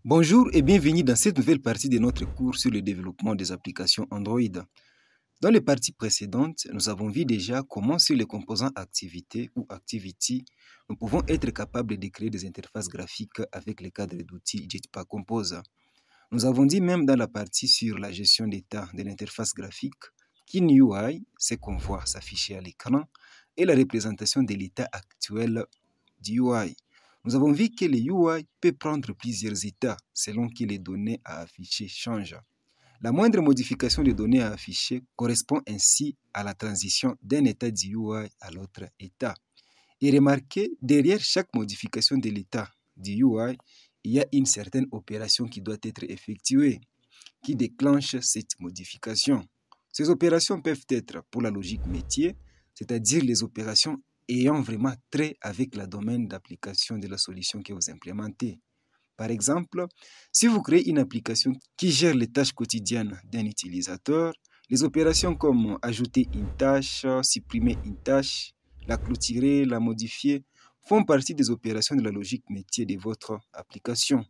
Bonjour et bienvenue dans cette nouvelle partie de notre cours sur le développement des applications Android. Dans les parties précédentes, nous avons vu déjà comment sur les composants activité ou activity, nous pouvons être capables de créer des interfaces graphiques avec le cadre d'outils Jetpack Compose. Nous avons dit même dans la partie sur la gestion d'état de l'interface graphique qu'une UI, c'est qu'on voit s'afficher à l'écran, et la représentation de l'état actuel du UI. Nous avons vu que le UI peut prendre plusieurs états selon que les données à afficher changent. La moindre modification des données à afficher correspond ainsi à la transition d'un état du UI à l'autre état. Et remarquez, derrière chaque modification de l'état du UI, il y a une certaine opération qui doit être effectuée, qui déclenche cette modification. Ces opérations peuvent être pour la logique métier, c'est-à-dire les opérations ayant vraiment trait avec le domaine d'application de la solution que vous implémentez. Par exemple, si vous créez une application qui gère les tâches quotidiennes d'un utilisateur, les opérations comme ajouter une tâche, supprimer une tâche, la clôturer, la modifier, font partie des opérations de la logique métier de votre application.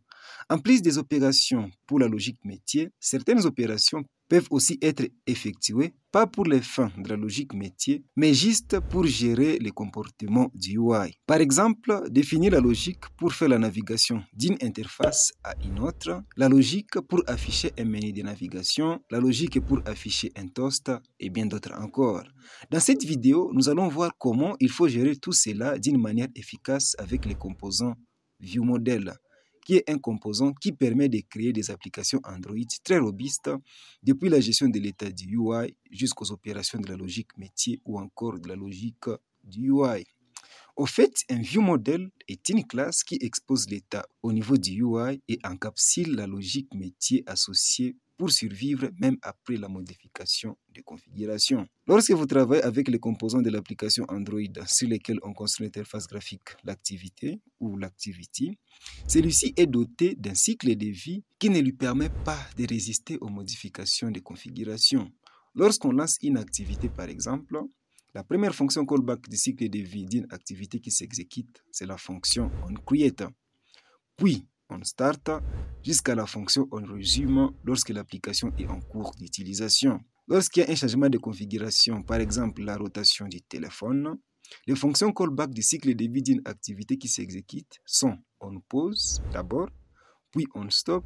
En plus des opérations pour la logique métier, certaines opérations peuvent aussi être effectuées, pas pour les fins de la logique métier, mais juste pour gérer les comportements du UI. Par exemple, définir la logique pour faire la navigation d'une interface à une autre, la logique pour afficher un menu de navigation, la logique pour afficher un toast et bien d'autres encore. Dans cette vidéo, nous allons voir comment il faut gérer tout cela d'une manière efficace avec les composants ViewModel, qui est un composant qui permet de créer des applications Android très robustes depuis la gestion de l'état du UI jusqu'aux opérations de la logique métier ou encore de la logique du UI. Au fait, un ViewModel est une classe qui expose l'état au niveau du UI et encapsule la logique métier associée pour survivre même après la modification de configuration. Lorsque vous travaillez avec les composants de l'application Android sur lesquels on construit l'interface graphique, l'activité ou l'activity, celui-ci est doté d'un cycle de vie qui ne lui permet pas de résister aux modifications de configuration. Lorsqu'on lance une activité par exemple, la première fonction callback du cycle de vie d'une activité qui s'exécute, c'est la fonction onCreate. Puis, on start jusqu'à la fonction onResume lorsque l'application est en cours d'utilisation. Lorsqu'il y a un changement de configuration, par exemple la rotation du téléphone, les fonctions callback du cycle de vie d'une activité qui s'exécute sont onPause d'abord, puis onStop,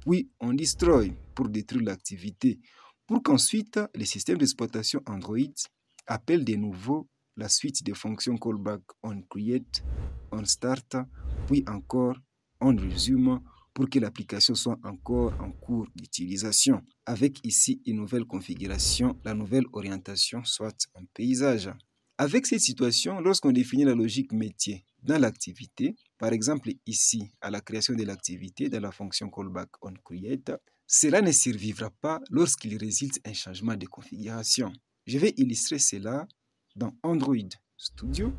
puis onDestroy pour détruire l'activité, pour qu'ensuite le système d'exploitation Android appelle de nouveau la suite des fonctions callback onCreate, onStart, puis encore onResume pour que l'application soit encore en cours d'utilisation. Avec ici une nouvelle configuration, la nouvelle orientation soit en paysage. Avec cette situation, lorsqu'on définit la logique métier dans l'activité, par exemple ici à la création de l'activité dans la fonction callback onCreate, cela ne survivra pas lorsqu'il résulte un changement de configuration. Je vais illustrer cela dans Android Studio.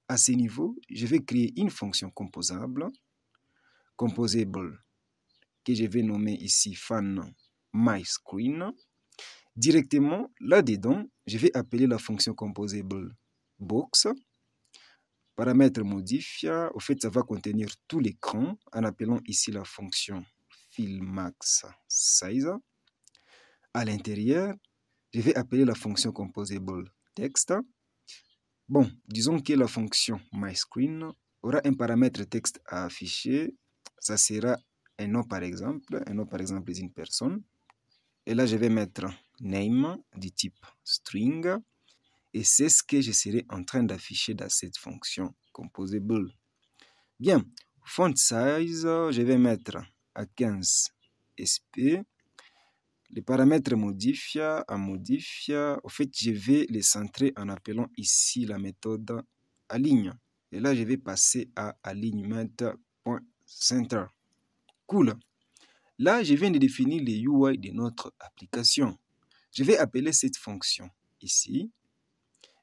À ce niveau, je vais créer une fonction composable, composable, que je vais nommer ici fan myScreen. Directement, là-dedans, je vais appeler la fonction composable box. Paramètre modifié, au fait, ça va contenir tout l'écran en appelant ici la fonction fillMaxSize. À l'intérieur, je vais appeler la fonction composable text. Bon, disons que la fonction myScreen aura un paramètre texte à afficher. Ça sera un nom par exemple d'une personne. Et là, je vais mettre name du type string. Et c'est ce que je serai en train d'afficher dans cette fonction composable. Bien, font size, je vais mettre à 15 sp. Les paramètres modifiés, au fait, je vais les centrer en appelant ici la méthode aligne. Et là, je vais passer à alignment.center. Cool. Là, je viens de définir les UI de notre application. Je vais appeler cette fonction ici.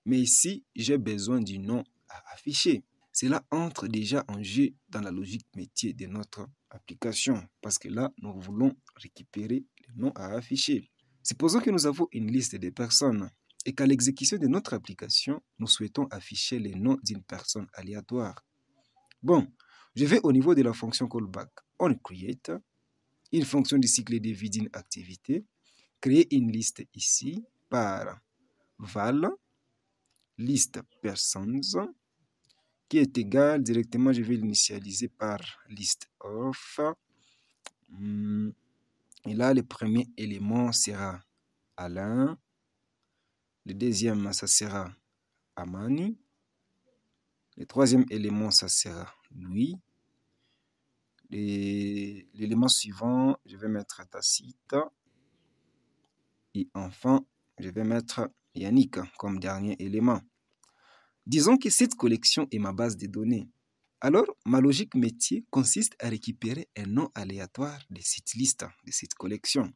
Mais ici, j'ai besoin du nom à afficher. Cela entre déjà en jeu dans la logique métier de notre application. Parce que là, nous voulons récupérer le nom à afficher. Supposons que nous avons une liste de personnes et qu'à l'exécution de notre application, nous souhaitons afficher le nom d'une personne aléatoire. Bon, je vais au niveau de la fonction callback. onCreate, une fonction du cycle de vie d'une activité, créer une liste ici par val liste persons qui est égal, directement je vais l'initialiser par list of. Et là, le premier élément sera Alain, le deuxième, ça sera Amani, le troisième élément, ça sera Louis. L'élément suivant, je vais mettre Tacite. Et enfin, je vais mettre Yannick comme dernier élément. Disons que cette collection est ma base de données. Alors, ma logique métier consiste à récupérer un nom aléatoire de cette liste, de cette collection.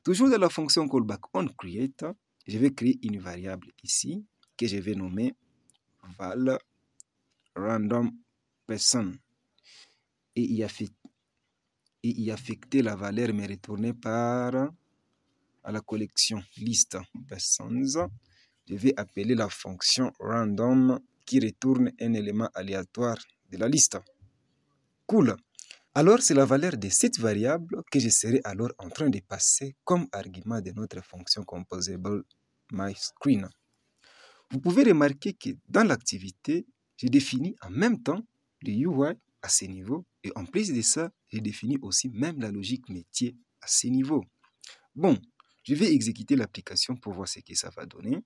Toujours dans la fonction callback onCreate, je vais créer une variable ici que je vais nommer val random person et y affecter la valeur me retournée par à la collection list persons. Je vais appeler la fonction random qui retourne un élément aléatoire de la liste. Cool. Alors, c'est la valeur de cette variable que je serai alors en train de passer comme argument de notre fonction composable myScreen. Vous pouvez remarquer que dans l'activité, je définis en même temps le UI à ce niveau et en plus de ça, je définis aussi même la logique métier à ce niveau. Bon, je vais exécuter l'application pour voir ce que ça va donner.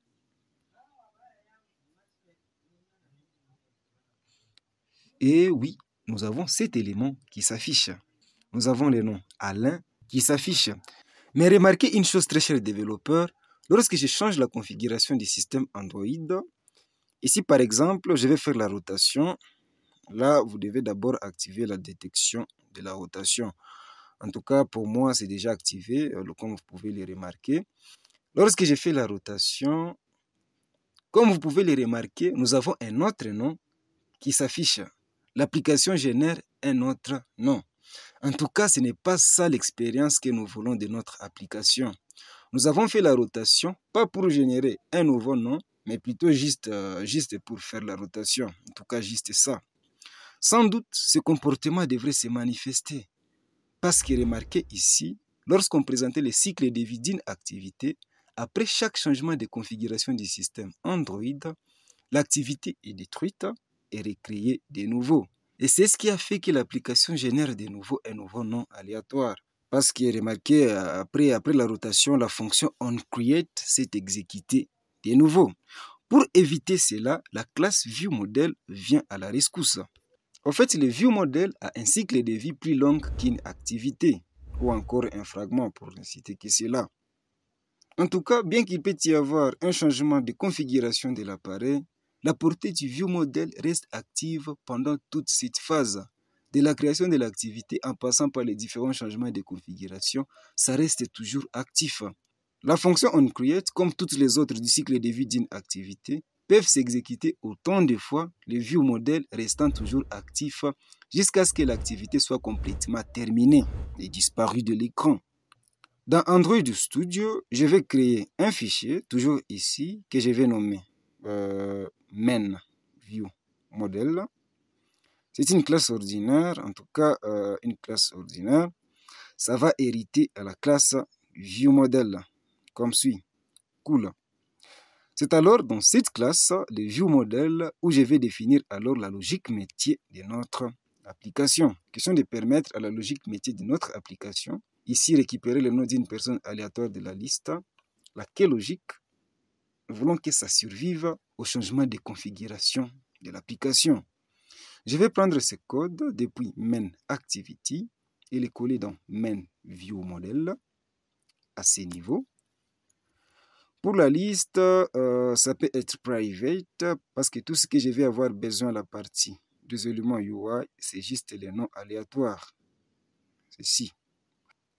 Et oui, nous avons cet élément qui s'affiche. Nous avons le nom Alain qui s'affiche. Mais remarquez une chose très chère développeur, lorsque je change la configuration du système Android, ici par exemple, je vais faire la rotation. Là, vous devez d'abord activer la détection de la rotation. En tout cas, pour moi, c'est déjà activé, comme vous pouvez le remarquer. Lorsque je fais la rotation, comme vous pouvez le remarquer, nous avons un autre nom qui s'affiche. L'application génère un autre nom. En tout cas, ce n'est pas ça l'expérience que nous voulons de notre application. Nous avons fait la rotation, pas pour générer un nouveau nom, mais plutôt juste pour faire la rotation. En tout cas, juste ça. Sans doute, ce comportement devrait se manifester. Parce que remarquez ici, lorsqu'on présentait le cycle de vie d'une activité, après chaque changement de configuration du système Android, l'activité est détruite et recréée de nouveau. Et c'est ce qui a fait que l'application génère de nouveau un nouveau nom aléatoire. Parce que remarquez, après la rotation, la fonction onCreate s'est exécutée de nouveau. Pour éviter cela, la classe ViewModel vient à la rescousse. En fait, le ViewModel a un cycle de vie plus long qu'une activité, ou encore un fragment pour ne citer que cela. En tout cas, bien qu'il peut y avoir un changement de configuration de l'appareil, la portée du ViewModel reste active pendant toute cette phase. De la création de l'activité en passant par les différents changements de configuration, ça reste toujours actif. La fonction onCreate, comme toutes les autres du cycle de vie d'une activité, peuvent s'exécuter autant de fois, le ViewModel restant toujours actif jusqu'à ce que l'activité soit complètement terminée et disparue de l'écran. Dans Android Studio, je vais créer un fichier, toujours ici, que je vais nommer main ViewModel. C'est une classe ordinaire, en tout cas une classe ordinaire. Ça va hériter à la classe ViewModel, comme suit. Cool. C'est alors dans cette classe, le ViewModel, où je vais définir alors la logique métier de notre application. Question de permettre à la logique métier de notre application, ici récupérer le nom d'une personne aléatoire de la liste, laquelle logique, nous voulons que ça survive au changement de configuration de l'application. Je vais prendre ce code depuis main activity et le coller dans main ViewModel à ce niveau. Pour la liste, ça peut être private parce que tout ce que je vais avoir besoin à la partie des éléments UI, c'est juste les noms aléatoires. Ceci.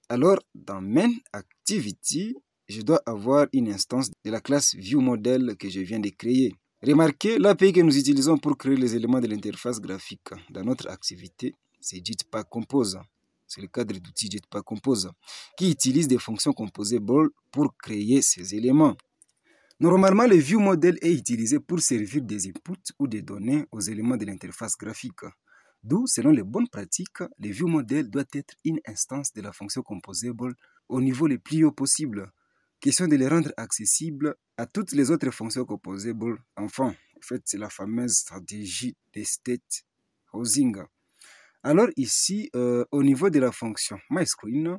Alors, dans main activity, je dois avoir une instance de la classe ViewModel que je viens de créer. Remarquez, l'API que nous utilisons pour créer les éléments de l'interface graphique dans notre activité, c'est Jetpack Compose. C'est le cadre d'outils Jetpack Compose qui utilise des fonctions composables pour créer ces éléments. Normalement, le ViewModel est utilisé pour servir des inputs ou des données aux éléments de l'interface graphique. D'où, selon les bonnes pratiques, le ViewModel doit être une instance de la fonction composable au niveau le plus haut possible. Question de les rendre accessibles à toutes les autres fonctions composables. Enfin, en fait, c'est la fameuse stratégie de state housing. Alors ici, au niveau de la fonction MyScreen,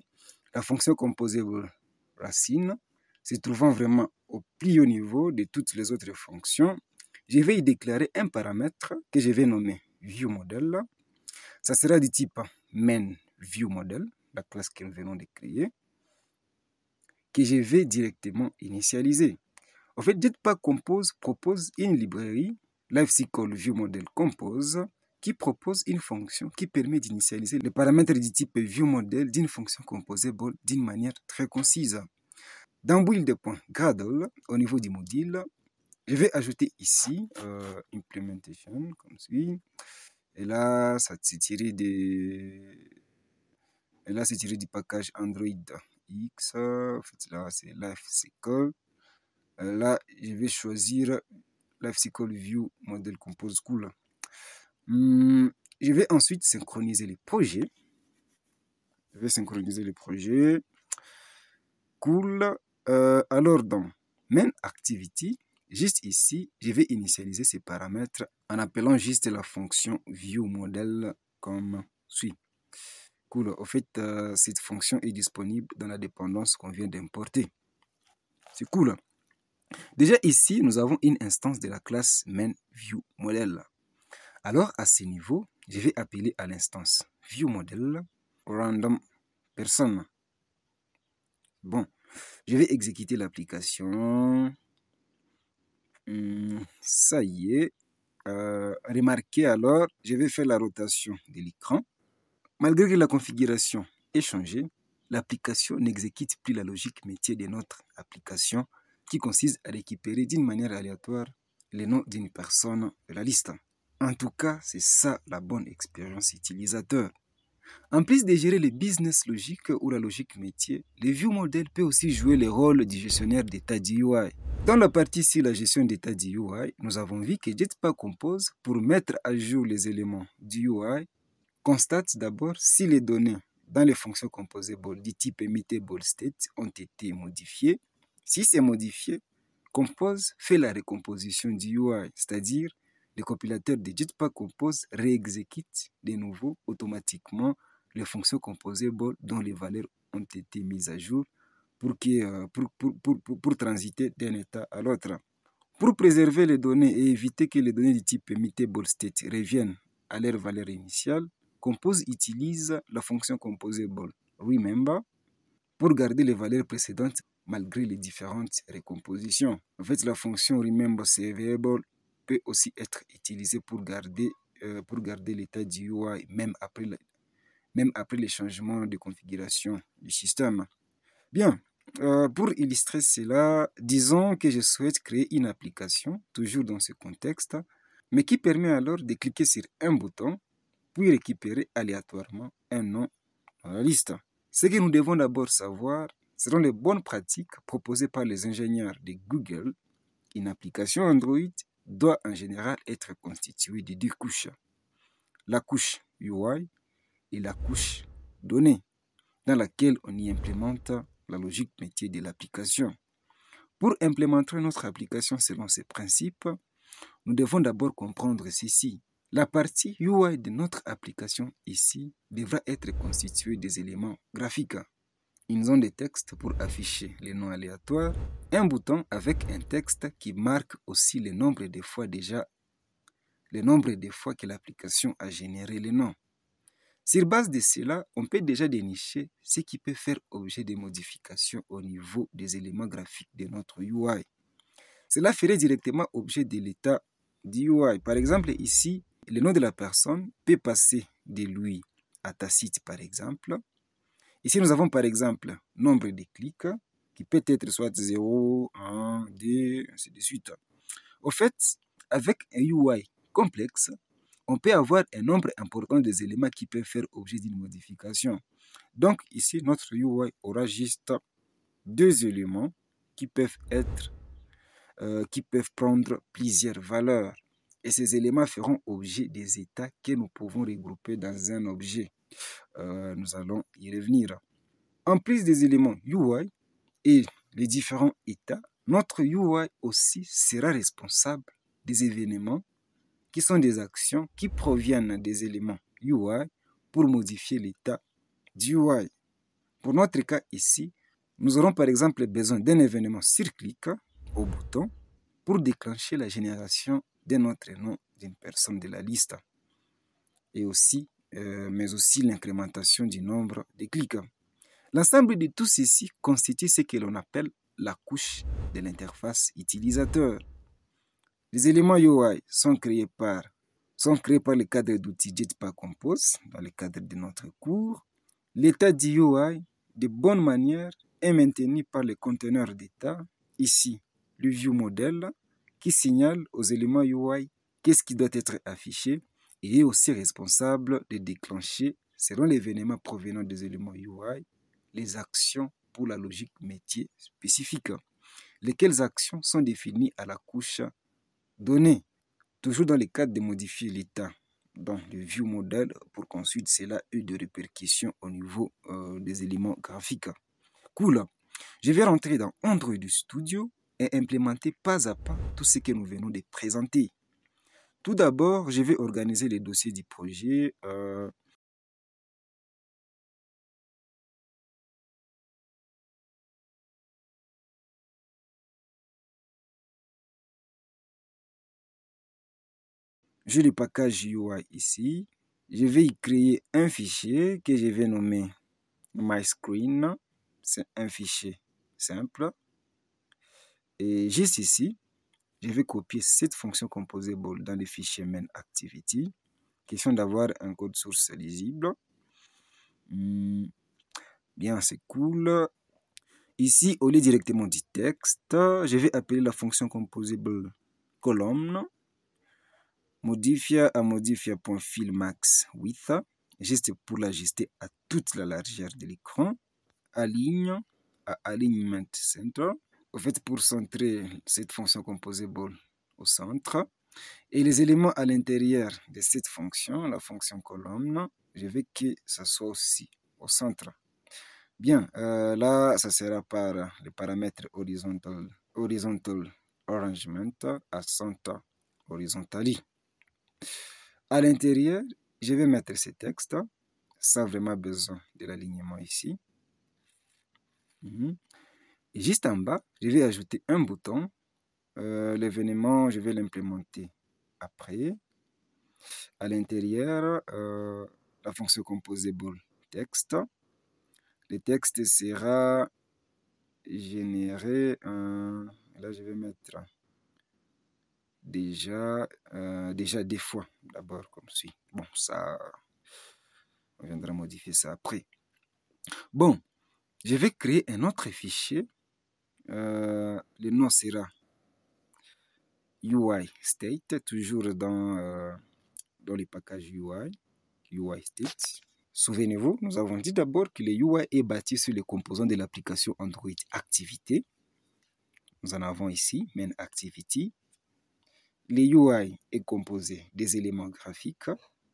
la fonction composable racine, se trouvant vraiment au plus haut niveau de toutes les autres fonctions, je vais y déclarer un paramètre que je vais nommer ViewModel. Ça sera du type main_ViewModel, la classe que nous venons de créer, que je vais directement initialiser. En fait, Jetpack Compose propose une librairie, LiveCycle ViewModel Compose, qui propose une fonction qui permet d'initialiser les paramètres du type ViewModel d'une fonction composable d'une manière très concise. Dans build.gradle, au niveau du module, je vais ajouter ici implementation comme suit. Et là, c'est tiré du package Android X. En fait, là, c'est LiveCycle. Là, je vais choisir LiveCycle View Model Compose Cool. Je vais ensuite synchroniser les projets. Cool. Alors, dans Main Activity, juste ici, je vais initialiser ces paramètres en appelant juste la fonction ViewModel comme suit. Cool. En fait, cette fonction est disponible dans la dépendance qu'on vient d'importer. C'est cool. Déjà ici, nous avons une instance de la classe main_ViewModel. Alors, à ce niveau, je vais appeler à l'instance ViewModel random person. Bon, je vais exécuter l'application. Ça y est. Remarquez alors, je vais faire la rotation de l'écran. Malgré que la configuration est changée, l'application n'exécute plus la logique métier de notre application qui consiste à récupérer d'une manière aléatoire les noms d'une personne de la liste. En tout cas, c'est ça la bonne expérience utilisateur. En plus de gérer les business logiques ou la logique métier, le ViewModel peut aussi jouer le rôle du gestionnaire d'état du UI. Dans la partie sur la gestion d'état du UI, nous avons vu que Jetpack Compose, pour mettre à jour les éléments du UI, constate d'abord si les données dans les fonctions composables du type immutable state ont été modifiées. Si c'est modifié, Compose fait la recomposition du UI, c'est-à-dire le compilateur de Jetpack Compose réexécute de nouveau automatiquement les fonctions composables dont les valeurs ont été mises à jour pour transiter d'un état à l'autre. Pour préserver les données et éviter que les données du type immutable state reviennent à leur valeur initiale, Compose utilise la fonction composable remember pour garder les valeurs précédentes malgré les différentes recompositions. En fait, la fonction remember variable peut aussi être utilisée pour garder l'état du UI même après les changements de configuration du système. Bien, pour illustrer cela, disons que je souhaite créer une application, toujours dans ce contexte, mais qui permet alors de cliquer sur un bouton puis récupérer aléatoirement un nom dans la liste. Ce que nous devons d'abord savoir seront les bonnes pratiques proposées par les ingénieurs de Google. Une application Android doit en général être constituée de deux couches. La couche UI et la couche données, dans laquelle on y implémente la logique métier de l'application. Pour implémenter notre application selon ces principes, nous devons d'abord comprendre ceci. La partie UI de notre application ici devra être constituée des éléments graphiques. Une zone de texte pour afficher les noms aléatoires, un bouton avec un texte qui marque aussi le nombre de fois que l'application a généré les noms. Sur base de cela, on peut déjà dénicher ce qui peut faire objet de modifications au niveau des éléments graphiques de notre UI. Cela ferait directement objet de l'état du UI. Par exemple, ici, le nom de la personne peut passer de lui à Tacite, par exemple. Ici, nous avons par exemple nombre de clics qui peut être soit 0, 1, 2, ainsi de suite. Au fait, avec un UI complexe, on peut avoir un nombre important des éléments qui peuvent faire objet d'une modification. Donc ici, notre UI aura juste deux éléments qui peuvent prendre plusieurs valeurs. Et ces éléments feront objet des états que nous pouvons regrouper dans un objet. Nous allons y revenir. En plus des éléments UI et les différents états, notre UI aussi sera responsable des événements qui sont des actions qui proviennent des éléments UI pour modifier l'état du UI. Pour notre cas ici, nous aurons par exemple besoin d'un événement sur clic au bouton pour déclencher la génération d'un autre nom d'une personne de la liste et aussi, mais aussi l'incrémentation du nombre de clics. L'ensemble de tout ceci constitue ce que l'on appelle la couche de l'interface utilisateur. Les éléments UI sont créés par le cadre d'outils Jetpack Compose dans le cadre de notre cours. L'état du UI, de bonne manière, est maintenu par le conteneur d'état, ici le ViewModel, qui signale aux éléments UI qu'est-ce qui doit être affiché et est aussi responsable de déclencher, selon l'événement provenant des éléments UI, les actions pour la logique métier spécifique. Lesquelles actions sont définies à la couche donnée, toujours dans le cadre de modifier l'état dans le ViewModel pour qu'ensuite cela ait de répercussions au niveau des éléments graphiques. Cool. Je vais rentrer dans Android Studio et implémenter pas à pas tout ce que nous venons de présenter. Tout d'abord, je vais organiser les dossiers du projet. J'ai le package UI ici. Je vais y créer un fichier que je vais nommer MyScreen. C'est un fichier simple. Et juste ici, je vais copier cette fonction composable dans le fichier main activity. Question d'avoir un code source lisible. Bien, c'est cool. Ici, au lieu directement du texte, je vais appeler la fonction composable column. Modifier à modifier.fillMax width, juste pour l'ajuster à toute la largeur de l'écran. Aligne à alignment center, au fait pour centrer cette fonction composable au centre. Et les éléments à l'intérieur de cette fonction, la fonction colonne, je veux que ça soit aussi au centre. Bien, là, ça sera par le paramètre horizontal arrangement à center horizontally. À l'intérieur, je vais mettre ce texte, sans vraiment besoin de l'alignement ici. Et juste en bas, je vais ajouter un bouton. L'événement, je vais l'implémenter après. À l'intérieur, la fonction composable texte. Le texte sera généré. Là, je vais mettre déjà des fois d'abord comme suit. Bon, ça, on viendra modifier ça après. Bon, je vais créer un autre fichier. Le nom sera UI state, toujours dans les packages UI state. Souvenez-vous, nous avons dit d'abord que le UI est bâti sur les composants de l'application Android Activité. Nous en avons ici, Main Activity. Le UI est composé des éléments graphiques.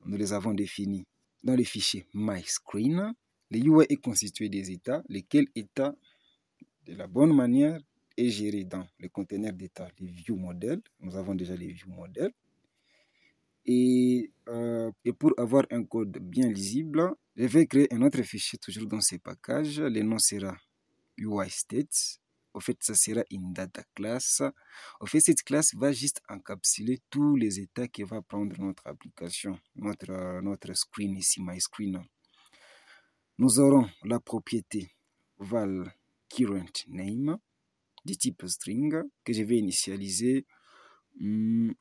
Nous les avons définis dans le fichier MyScreen. Le UI est constitué des états, lesquels états, de la bonne manière, est géré dans le conteneur d'état, les ViewModel. Nous avons déjà les ViewModel. Et pour avoir un code bien lisible, je vais créer un autre fichier toujours dans ce package. Le nom sera UIState. Au fait, ça sera une data class. Au fait, cette classe va juste encapsuler tous les états que va prendre notre application, notre screen ici, MyScreen. Nous aurons la propriété val current name du type string que je vais initialiser.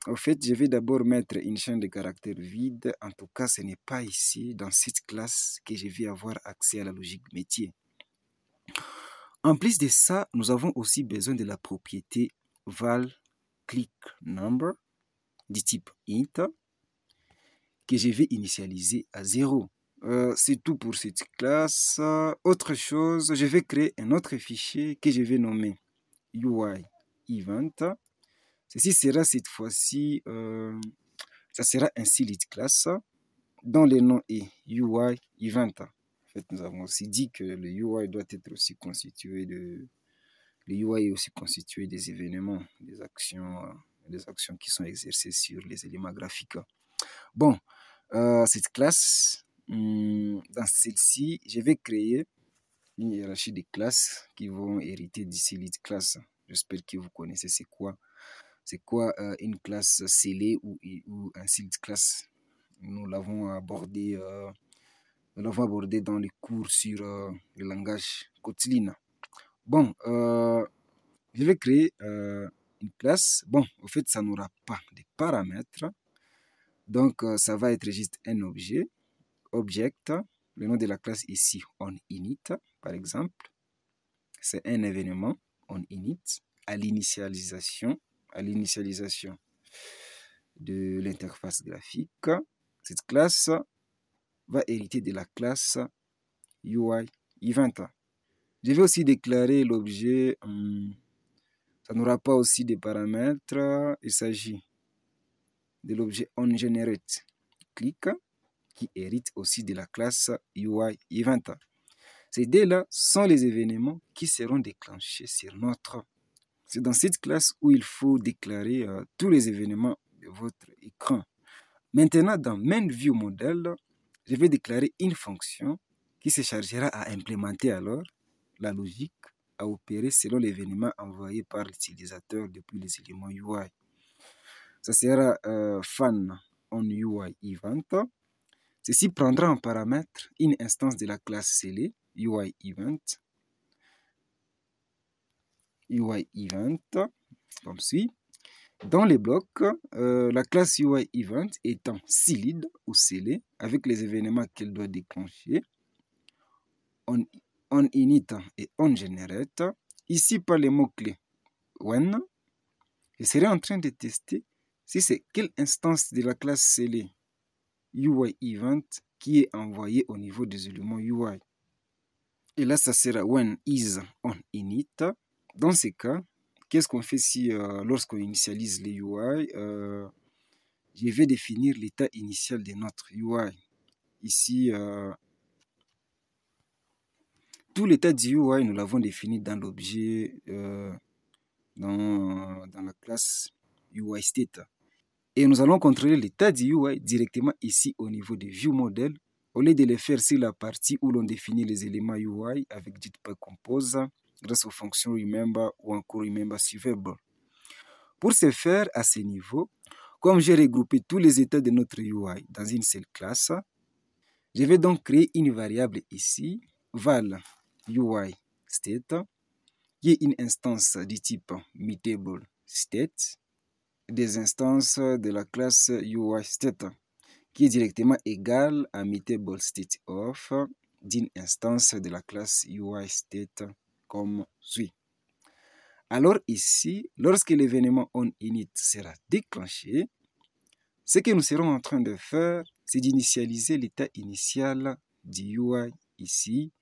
Au fait, je vais d'abord mettre une chaîne de caractères vide. En tout cas, ce n'est pas ici, dans cette classe, que je vais avoir accès à la logique métier. En plus de ça, nous avons aussi besoin de la propriété val click number du type int que je vais initialiser à 0. C'est tout pour cette classe. Autre chose, je vais créer un autre fichier que je vais nommer UI event. Ceci sera cette fois-ci, ça sera un Silid class dont le nom est UI Event. En fait, nous avons aussi dit que le UI doit être aussi constitué de... Le UI est aussi constitué des événements, des actions qui sont exercées sur les éléments graphiques. Bon, cette classe, dans celle-ci, je vais créer une hiérarchie de classes qui vont hériter d'ici lead class. J'espère que vous connaissez c'est quoi une classe scellée ou un sealed class. Nous l'avons abordé dans les cours sur le langage Kotlin. Bon, je vais créer une classe. Bon, en fait, ça n'aura pas de paramètres. Donc, ça va être juste un objet. Object, le nom de la classe ici, onInit, par exemple. C'est un événement, onInit, à l'initialisation de l'interface graphique. Cette classe va hériter de la classe UI Event. Je vais aussi déclarer l'objet, ça n'aura pas aussi de paramètres, il s'agit de l'objet onGenerate click qui hérite aussi de la classe UI Event. Ces deux-là sont les événements qui seront déclenchés sur notre... C'est dans cette classe où il faut déclarer tous les événements de votre écran. Maintenant, dans MainViewModel, je vais déclarer une fonction qui se chargera à implémenter alors la logique à opérer selon l'événement envoyé par l'utilisateur depuis les éléments UI. Ça sera fan on UI event. Ceci prendra en paramètre une instance de la classe scellée UI event comme suit. Dans les blocs, la classe UI event étant sealed ou scellée avec les événements qu'elle doit déclencher, onInit et onGenerate. Ici, par les mots-clés when, je serai en train de tester si c'est quelle instance de la classe scellée UI event qui est envoyée au niveau des éléments UI. Et là, ça sera when is onInit. Dans ces cas, qu'est-ce qu'on fait si lorsqu'on initialise les UI, je vais définir l'état initial de notre UI. Ici, tout l'état du UI, nous l'avons défini dans l'objet, dans la classe UIState. Et nous allons contrôler l'état du UI directement ici au niveau de ViewModel, au lieu de le faire sur la partie où l'on définit les éléments UI avec JIT.compose grâce aux fonctions remember ou encore remember suivable. Pour ce faire, à ce niveau, comme j'ai regroupé tous les états de notre UI dans une seule classe, je vais donc créer une variable ici, val UI state, qui est une instance du type mutable state, des instances de la classe UI state, qui est directement égale à mutable state of d'une instance de la classe UI state comme suit. Alors ici, lorsque l'événement onInit sera déclenché, ce que nous serons en train de faire, c'est d'initialiser l'état initial du UI ici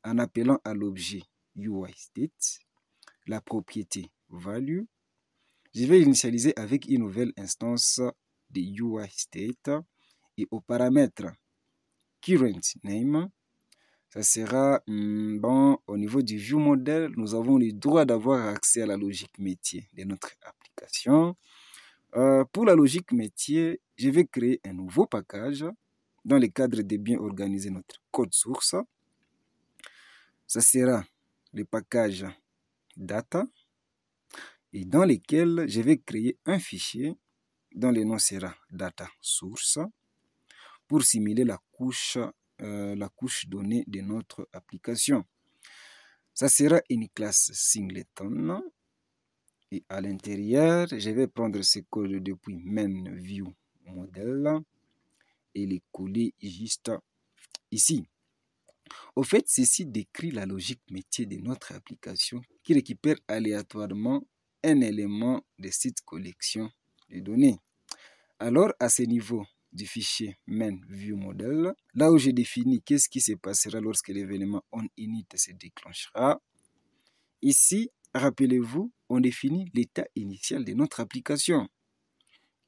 en appelant à l'objet UIState la propriété value. Je vais l'initialiser avec une nouvelle instance de UIState et au paramètre currentName. Ça sera, bon, au niveau du ViewModel, nous avons le droit d'avoir accès à la logique métier de notre application. Pour la logique métier, je vais créer un nouveau package dans le cadre de bien organiser notre code source. Ça sera le package data et dans lequel je vais créer un fichier dont le nom sera data source pour simuler la couche donnée de notre application. Ça sera une classe singleton et à l'intérieur, je vais prendre ce code depuis MainViewModel et les coller juste ici. Au fait, ceci décrit la logique métier de notre application qui récupère aléatoirement un élément de cette collection de données. Alors, à ce niveau du fichier MainViewModel, là où j'ai défini qu'est-ce qui se passera lorsque l'événement onInit se déclenchera, ici, rappelez-vous, on définit l'état initial de notre application.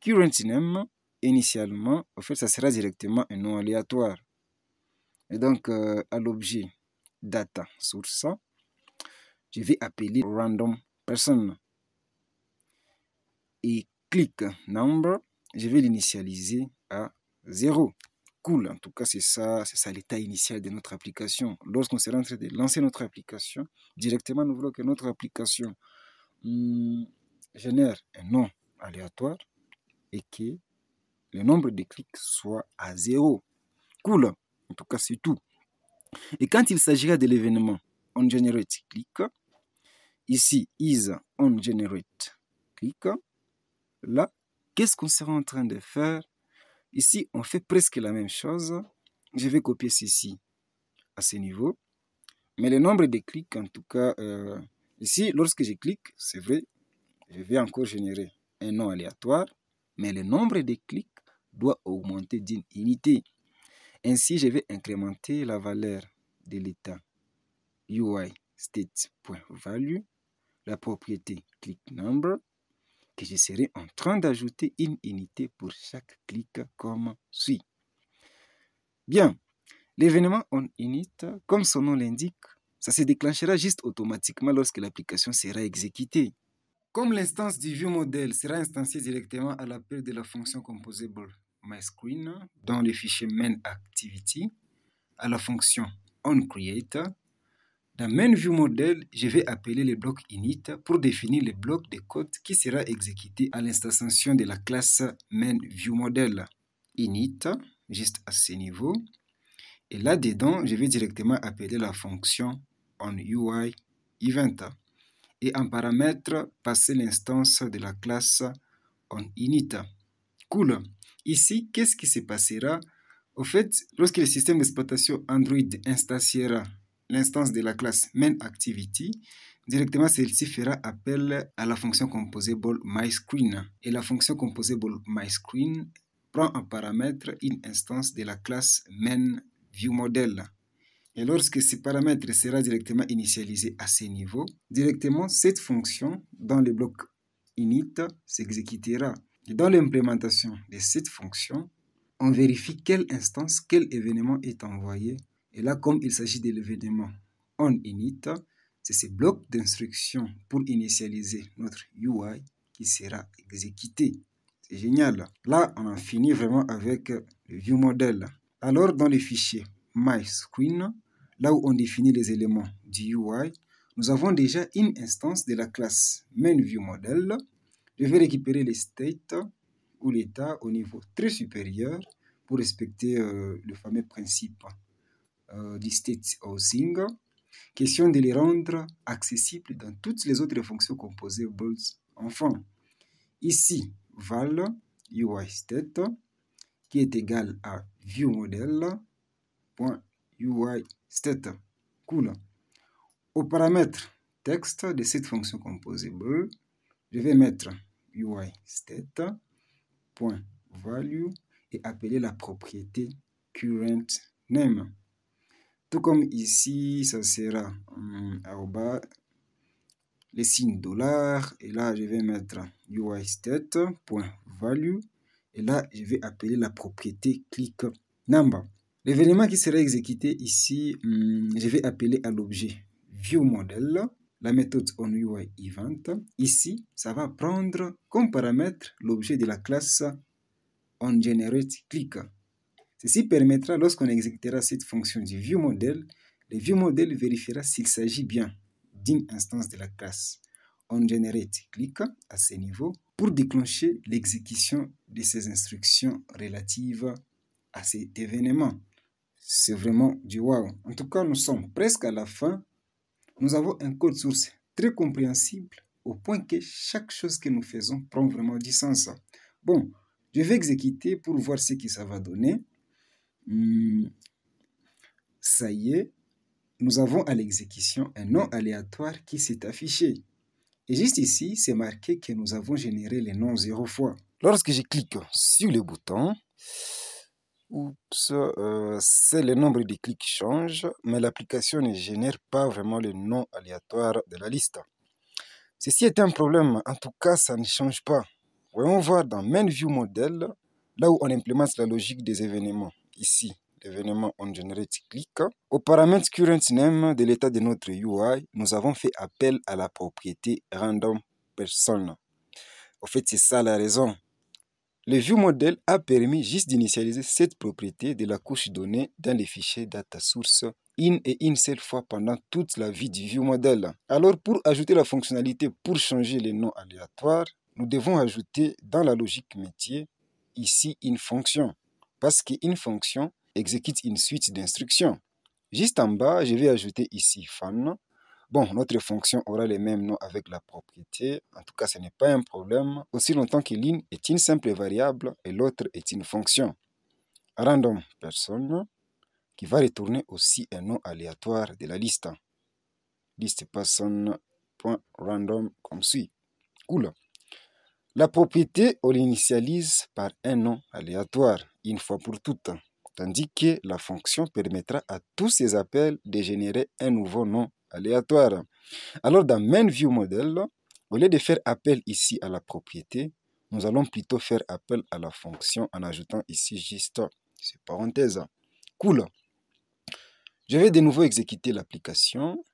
Current name, initialement, en fait, ça sera directement un nom aléatoire. Et donc, à l'objet data source, je vais appeler random person. Et click number, je vais l'initialiser à 0. Cool, en tout cas, c'est ça l'état initial de notre application. Lorsqu'on sera en train de lancer notre application, directement, nous voulons que notre application génère un nom aléatoire et que le nombre de clics soit à 0. Cool, en tout cas, c'est tout. Et quand il s'agira de l'événement onGenerateClick, ici, is onGenerateClick, là, qu'est-ce qu'on sera en train de faire? Ici, on fait presque la même chose. Je vais copier ceci à ce niveau. Mais le nombre de clics, en tout cas, ici, lorsque je clique, c'est vrai, je vais encore générer un nom aléatoire, mais le nombre de clics doit augmenter d'une unité. Ainsi, je vais incrémenter la valeur de l'état UI state.value, la propriété click number, que je serai en train d'ajouter une unité pour chaque clic comme suit. Bien, l'événement onInit, comme son nom l'indique, ça se déclenchera juste automatiquement lorsque l'application sera exécutée. Comme l'instance du viewModel sera instanciée directement à l'appel de la fonction composable myScreen dans le fichier mainActivity, à la fonction onCreate, dans mainViewModel, je vais appeler le bloc init pour définir le bloc de code qui sera exécuté à l'instanciation de la classe mainViewModel. Init, juste à ce niveau. Et là-dedans, je vais directement appeler la fonction onUIEvent. Et en paramètre, passer l'instance de la classe onInit. Cool. Ici, qu'est-ce qui se passera? Au fait, lorsque le système d'exploitation Android instanciera l'instance de la classe mainActivity, directement celle-ci fera appel à la fonction composable myScreen. Et la fonction composable myScreen prend en paramètre une instance de la classe mainViewModel. Et lorsque ce paramètre sera directement initialisé à ce niveau, directement cette fonction dans le bloc init s'exécutera. Et dans l'implémentation de cette fonction, on vérifie quelle instance, quel événement est envoyé. Et là, comme il s'agit de l'événement onInit, c'est ce bloc d'instruction pour initialiser notre UI qui sera exécuté. C'est génial. Là, on a fini vraiment avec le viewModel. Alors, dans le fichier myScreen, là où on définit les éléments du UI, nous avons déjà une instance de la classe mainViewModel. Je vais récupérer les states ou l'état au niveau très supérieur pour respecter le fameux principe du state housing. Question de les rendre accessibles dans toutes les autres fonctions composables enfin. Ici, val UIState qui est égal à viewModel.UIState. Cool. Au paramètre texte de cette fonction composable, je vais mettre UIState.value et appeler la propriété currentName. Tout comme ici, ça sera les signes $, et là je vais mettre UIState.value et là je vais appeler la propriété clickNumber. L'événement qui sera exécuté ici, je vais appeler à l'objet viewModel la méthode onUIEvent. Ici, ça va prendre comme paramètre l'objet de la classe onGenerateClick. Ceci permettra, lorsqu'on exécutera cette fonction du viewModel, le viewModel vérifiera s'il s'agit bien d'une instance de la classe onGenerateClick à ce niveau pour déclencher l'exécution de ces instructions relatives à cet événement. C'est vraiment du wow. En tout cas, nous sommes presque à la fin. Nous avons un code source très compréhensible au point que chaque chose que nous faisons prend vraiment du sens. Bon, je vais exécuter pour voir ce que ça va donner. Ça y est, nous avons à l'exécution un nom aléatoire qui s'est affiché. Et juste ici, c'est marqué que nous avons généré le nom 0 fois. Lorsque je clique sur le bouton, c'est le nombre de clics qui change, mais l'application ne génère pas vraiment le nom aléatoire de la liste. Ceci est un problème, en tout cas, ça ne change pas. Voyons voir dans Main View Model, là où on implémente la logique des événements. Ici, l'événement on generate click. Au paramètre current name de l'état de notre UI, nous avons fait appel à la propriété random person. En fait, c'est ça la raison. Le View Model a permis juste d'initialiser cette propriété de la couche donnée dans les fichiers data source in et une seule fois pendant toute la vie du View Model. Alors, pour ajouter la fonctionnalité pour changer les noms aléatoires, nous devons ajouter dans la logique métier ici une fonction. Parce qu'une fonction exécute une suite d'instructions. Juste en bas, je vais ajouter ici fan. Bon, notre fonction aura les mêmes noms avec la propriété. En tout cas, ce n'est pas un problème. Aussi longtemps que l'une est une simple variable et l'autre est une fonction. Random person qui va retourner aussi un nom aléatoire de la liste. Liste person.random comme suit. Cool. La propriété, on l'initialise par un nom aléatoire, une fois pour toutes. Tandis que la fonction permettra à tous ces appels de générer un nouveau nom aléatoire. Alors, dans Main View Model, au lieu de faire appel ici à la propriété, nous allons plutôt faire appel à la fonction en ajoutant ici juste ces parenthèses. Cool. Je vais de nouveau exécuter l'application.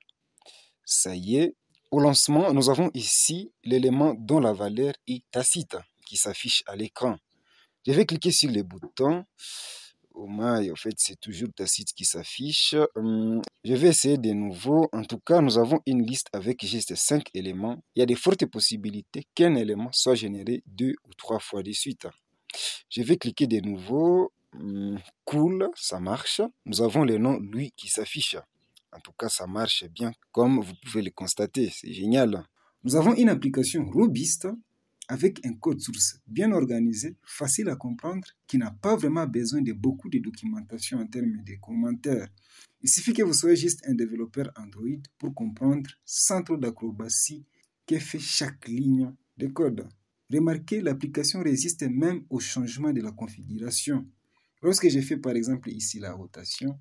Ça y est. Au lancement, nous avons ici l'élément dont la valeur est tacite qui s'affiche à l'écran. Je vais cliquer sur le bouton. Oh my, en fait, c'est toujours tacite qui s'affiche. Je vais essayer de nouveau. En tout cas, nous avons une liste avec juste 5 éléments. Il y a de fortes possibilités qu'un élément soit généré 2 ou 3 fois de suite. Je vais cliquer de nouveau. Cool, ça marche. Nous avons le nom lui qui s'affiche. En tout cas, ça marche bien comme vous pouvez le constater. C'est génial. Nous avons une application robuste avec un code source bien organisé, facile à comprendre, qui n'a pas vraiment besoin de beaucoup de documentation en termes de commentaires. Il suffit que vous soyez juste un développeur Android pour comprendre sans trop d'acrobatie que fait chaque ligne de code. Remarquez, l'application résiste même au changement de la configuration. Lorsque j'ai fait par exemple ici la rotation,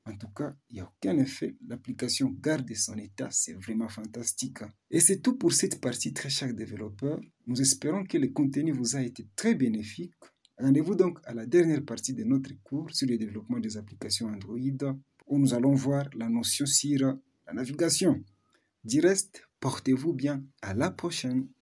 en tout cas, il n'y a aucun effet. L'application garde son état. C'est vraiment fantastique. Et c'est tout pour cette partie très chère développeur. Nous espérons que le contenu vous a été très bénéfique. Rendez-vous donc à la dernière partie de notre cours sur le développement des applications Android où nous allons voir la notion sur la navigation. Du reste, portez-vous bien. À la prochaine.